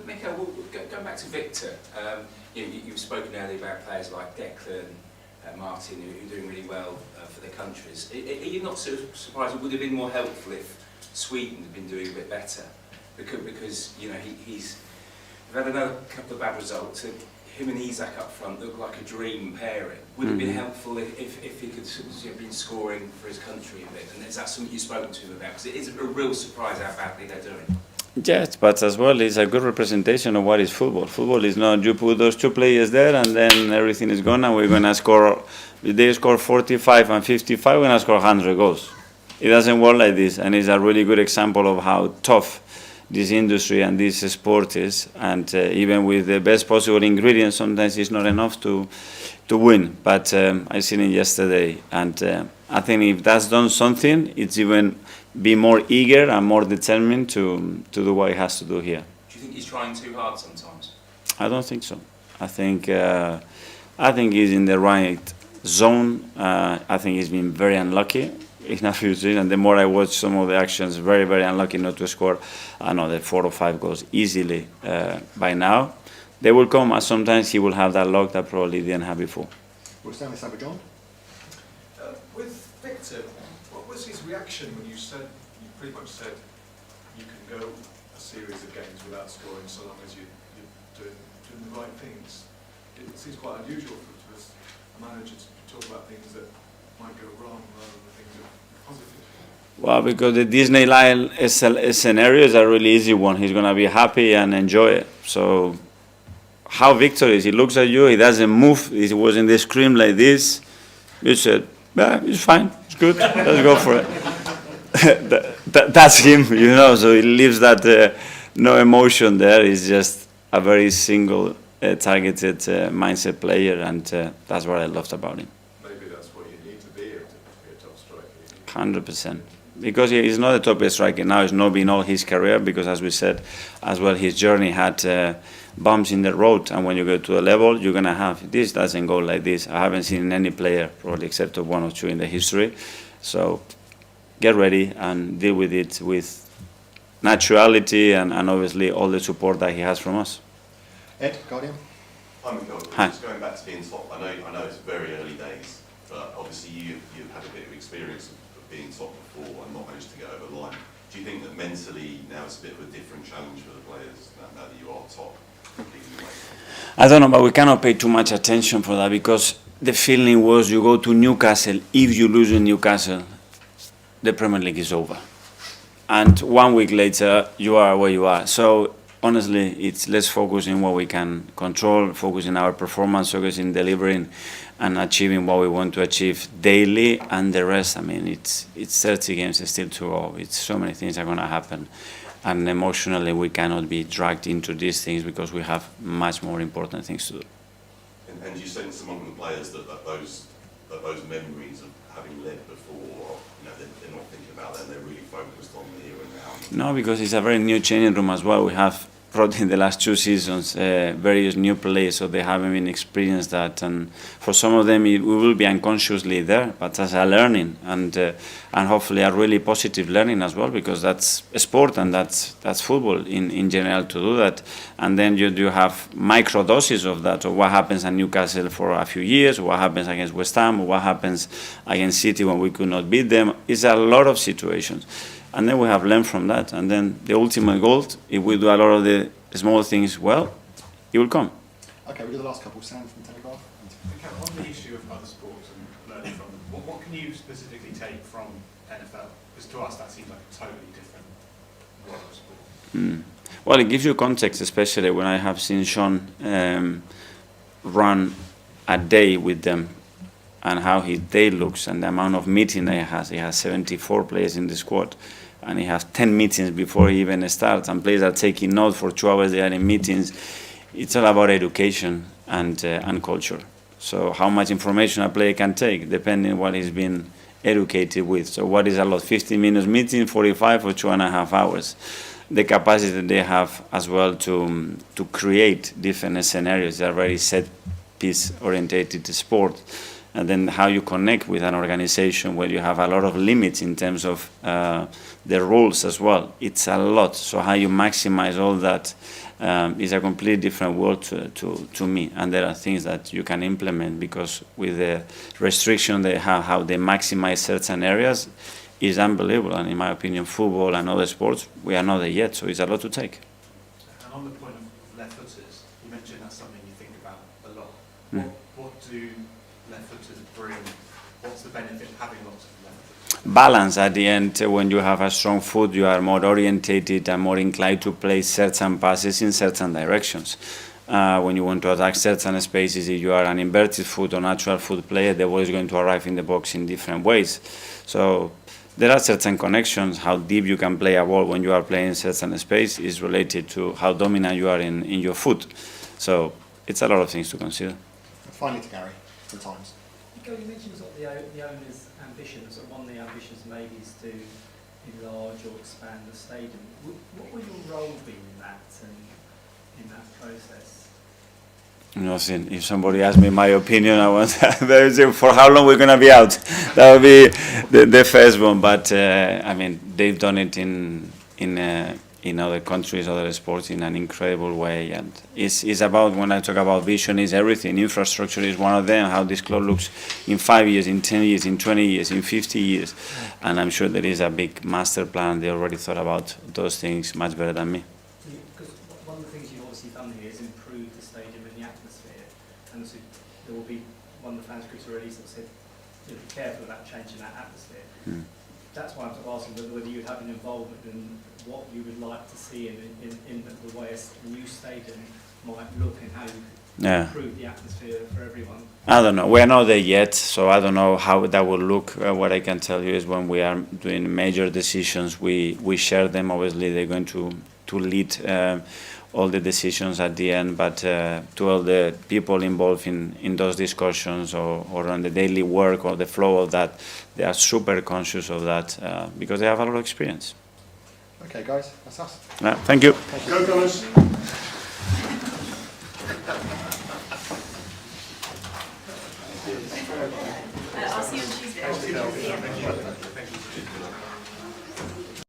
Mikel, going back to Victor, you've spoken earlier about players like Declan, Martin, who are doing really well for their countries. Are you not sort of surprised? It would have been more helpful if Sweden had been doing a bit better, because he's had another couple of bad results. Him and Isak up front look like a dream pairing. Would it have been helpful if he could sort of been scoring for his country a bit? And is that something you've spoken to him about? Because it is a real surprise how badly they're doing. Yes, but as well, it's a good representation of what is football. Football is not you put those two players there and then everything is gone and we're going to score. If they score 45 and 55, we're going to score 100 goals. It doesn't work like this, and it's a really good example of how tough this industry and this sport is. And even with the best possible ingredients, sometimes it's not enough to win. But I seen it yesterday, and I think if that's done something, it's even be more eager and more determined to do what he has to do here. Do you think he's trying too hard sometimes? I don't think so. I think he's in the right zone. I think he's been very unlucky in a few seasons, and the more I watch some of the actions, very, very unlucky not to score another 4 or 5 goals easily by now. They will come, and sometimes he will have that luck that probably didn't have before. We'll stand with John. With Victor, what was his reaction when you pretty much said you can go a series of games without scoring so long as you're doing the right things? It seems quite unusual for a manager to talk about things that might go wrong rather than things that are positive. Well, because the Disneyland scenario is a really easy one. He's going to be happy and enjoy it. So how Victor is, he looks at you, he doesn't move, he was in the screen like this. You said, yeah, it's fine, it's good, let's go for it. That's him, so he leaves that no emotion there. He's just a very single, targeted mindset player, and that's what I loved about him. Maybe that's what you need to be a top striker. 100%. Because he's not a top striker now, it's not been all his career, because as we said as well, his journey had bumps in the road, and when you go to a level, you're going to have, this doesn't go like this. I haven't seen any player, probably except of 1 or 2 in the history. So get ready and deal with it with naturality and obviously all the support that he has from us. Ed, Guardian. Hi, Mikel. Just going back to being top, I know it's very early days, but obviously you've had a bit of experience of being top before and not managed to get over the line. Do you think that mentally now it's a bit of a different challenge for the players now that you are top? I don't know, but we cannot pay too much attention for that, because the feeling was you go to Newcastle, if you lose in Newcastle, the Premier League is over. And 1 week later, you are where you are. So honestly, it's let's focus in what we can control, focus in our performance, focus in delivering and achieving what we want to achieve daily, and the rest, I mean, it's 30 games still to go. It's so many things are going to happen. And emotionally, we cannot be dragged into these things because we have much more important things to do. And you sense among the players that those memories of having led before, they're not thinking about that, they're really focused on the here and now? No, because it's a very new changing room as well. We have brought in the last 2 seasons various new players, so they haven't been experienced that. And for some of them, we will be unconsciously there, but as a learning and hopefully a really positive learning as well, because that's a sport and that's football in general to do that. And then you do have micro doses of that, of what happens at Newcastle for a few years, what happens against West Ham, or what happens against City when we could not beat them. It's a lot of situations. And then we have learned from that. And then the ultimate goal, if we do a lot of the small things well, it will come. Okay, we'll do the last couple. Sam from Telegraph. On the issue of other sports and learning from them, what can you specifically take from NFL? Because to us that seems like a totally different world of sport. Well, it gives you context, especially when I have seen Sean run a day with them, and how his day looks and the amount of meeting that he has. He has 74 players in the squad, and he has 10 meetings before he even starts, and players are taking notes for 2 hours. They are in meetings. It's all about education and culture. So how much information a player can take, depending on what he's been educated with. So what is a lot? 15 minutes meeting, 45 or 2.5 hours. The capacity that they have as well to create different scenarios. They are very set piece orientated sport. And then how you connect with an organization where you have a lot of limits in terms of the rules as well. It's a lot. So how you maximize all that is a completely different world to me. And there are things that you can implement because with the restriction they have, how they maximize certain areas is unbelievable. And in my opinion, football and other sports, we are not there yet. So it's a lot to take. And on the point of left-footers, you mentioned that's something you think about a lot. Mm. What do left-footers bring? What's the benefit of having lots of left-footers? Balance at the end. When you have a strong foot, you are more orientated and more inclined to play certain passes in certain directions. When you want to attack certain spaces, if you are an inverted foot or natural foot player, the ball is going to arrive in the box in different ways. So there are certain connections. How deep you can play a ball when you are playing in certain space is related to how dominant you are in your foot. So it's a lot of things to consider. Finally to Gary, sometimes. Mikel, you mentioned sort of the owner's ambitions, or one of the ambitions maybe is to enlarge or expand the stadium. What will your role be in that and in that process? Nothing. If somebody asks me my opinion, I want for how long we're going to be out. That would be the first one. But I mean, they've done it in other countries, other sports in an incredible way. And it's about, when I talk about vision, is everything. Infrastructure is one of them, how this club looks in 5 years, in 10 years, in 20 years, in 50 years. And I'm sure there is a big master plan. They already thought about those things much better than me. Because one of the things you've obviously done here is improve the stadium and the atmosphere. And so there will be, one of the fans groups already sort of said, be careful about changing that atmosphere. Mm. That's why I'm sort of asking whether you have an involvement in what you would like to see in the way a new stadium might look and how you could improve the atmosphere for everyone. I don't know. We are not there yet, so I don't know how that will look. What I can tell you is when we are doing major decisions, we share them. Obviously, they're going to lead all the decisions at the end, but to all the people involved in those discussions or on the daily work or the flow of that, they are super conscious of that because they have a lot of experience. Okay, guys, that's us. Thank you. Go, Gunners! I'll see you on Tuesday. Thank you.